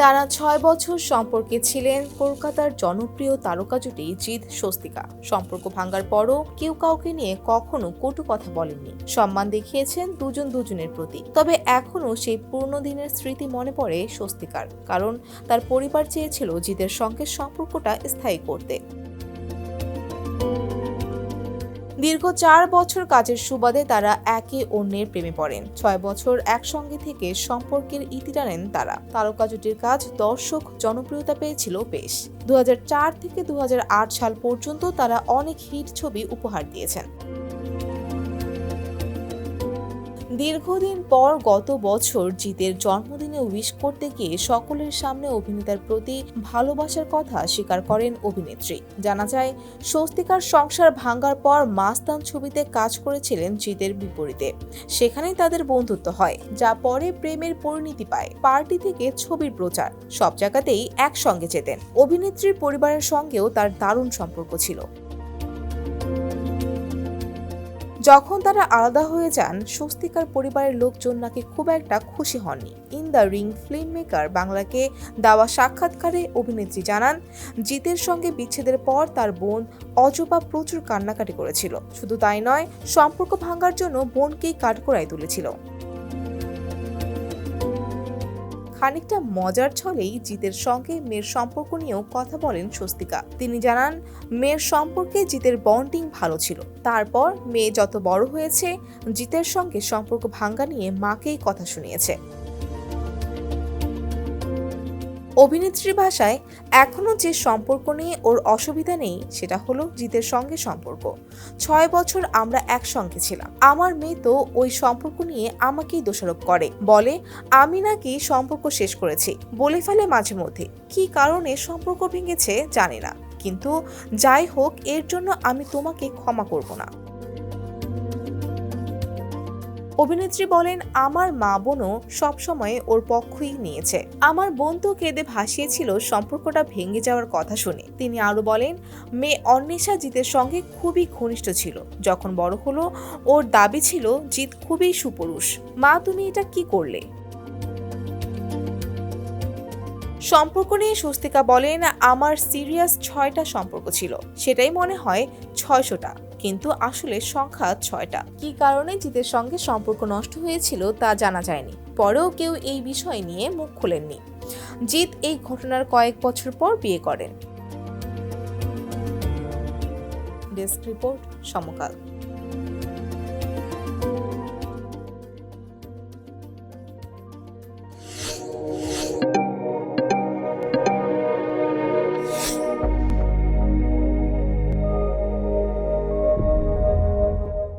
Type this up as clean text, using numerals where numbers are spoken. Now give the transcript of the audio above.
টানা ৬ বছর সম্পর্কে ছিলেন কলকাতার জনপ্রিয় তারকা জুটি জিৎ স্বস্তিকা। সম্পর্ক ভাঙার পরও কেউ কাউকে নিয়ে কখনো কটু কথা বলেননি, সম্মান দেখিয়েছেন দুজন দুজনের প্রতি। তবে এখনো সেই পুরনো দিনের স্মৃতি মনে পড়ে স্বস্তিকার, কারণ তার পরিবার চেয়েছিল জিতের সঙ্গে সম্পর্কটা স্থায়ী করতে। দীর্ঘ ৪ বছর কাজের সুবাদে তারা একে অন্যের প্রেমে পড়েন। ৬ বছর একসঙ্গে থেকে সম্পর্কের ইতি টানেন তারা। তারকা জুটির কাজ দর্শক জনপ্রিয়তা পেয়েছিল বেশ। ২০০৪ থেকে ২০০৮ সাল পর্যন্ত তারা অনেক হিট ছবি উপহার দিয়েছেন। দীর্ঘদিন পর গত বছর জিতের জন্মদিনে উইশ করতে গিয়ে সকলের সামনে অভিনেতার প্রতি ভালোবাসার কথা স্বীকার করেন অভিনেত্রী। জানা যায়, স্বস্তিকার সংসার ভাঙার পর মাস্তান ছবিতে কাজ করেছিলেন জিতের বিপরীতে। সেখানেই তাদের বন্ধুত্ব হয়, যা পরে প্রেমের পরিণতি পায়। পার্টি থেকে ছবির প্রচার, সব জায়গাতেই একসঙ্গে যেতেন। অভিনেত্রীর পরিবারের সঙ্গেও তার দারুণ সম্পর্ক ছিল। যখন তারা আলাদা হয়ে যান, স্বস্তিকার পরিবারের লোকজন নাকি খুব একটা খুশি হননি। In the ring film maker বাংলাকে দেওয়া সাক্ষাৎকারে অভিনেত্রী জানান, জিতের সঙ্গে বিচ্ছেদের পর তার বোন অজপা প্রচুর কান্নাকাটি করেছিল। শুধু তাই নয়, সম্পর্ক ভাঙার জন্য বোনকেই কাঠগড়ায় তুলেছিল। খানিকটা মজার ছলেই জিতের সঙ্গে মেয়ের সম্পর্ক নিয়েও কথা বলেন স্বস্তিকা। তিনি জানান, মেয়ের সম্পর্কে জিতের বন্ডিং ভালো ছিল। তারপর মেয়ে যত বড় হয়েছে, জিতের সঙ্গে সম্পর্ক ভাঙা নিয়ে মাকেই কথা শুনিয়েছে। অভিনেত্রীর ভাষায়, এখনো যে সম্পর্ক নিয়ে ওর অসুবিধা নেই সেটা হলো জিতের সঙ্গে সম্পর্ক। ৬ বছর আমরা একসঙ্গে ছিলাম। আমার মেয়ে তো ওই সম্পর্ক নিয়ে আমাকেই দোষারোপ করে, বলে আমি নাকি সম্পর্ক শেষ করেছি। বলে ফেলে মাঝে মধ্যে। কী কারণে সম্পর্ক ভেঙেছে জানি না, কিন্তু যাই হোক, এর জন্য আমি তোমাকে ক্ষমা করব না। অভিনেত্রী বলেন, আমার মা বোনও সবসময় ওর পক্ষই নিয়েছে। আমার বোন তো কেঁদে ভাসিয়েছিল সম্পর্কটা ভেঙে যাওয়ার কথা শুনে। তিনি আরো বলেন, মেয়ে অন্বেষা জিতের সঙ্গে খুবই ঘনিষ্ঠ ছিল। যখন বড় হলো, ওর দাবি ছিল জিত খুবই সুপুরুষ। মা, তুমি এটা কি করলে? সম্পর্ক নিয়ে স্বস্তিকা বলেন, আমার সিরিয়াস ৬টা সম্পর্ক ছিল। সেটাই মনে হয় ৬০০টা, কিন্তু আসলে সংখ্যা ৬টা। কি কারণে জিতের সঙ্গে সম্পর্ক নষ্ট হয়েছিল তা জানা যায়নি। পরেও কেউ এই বিষয় নিয়ে মুখ খোলেননি। জিত এই ঘটনার কয়েক বছর পর বিয়ে করেন। ডেস্ক রিপোর্ট, সমকাল।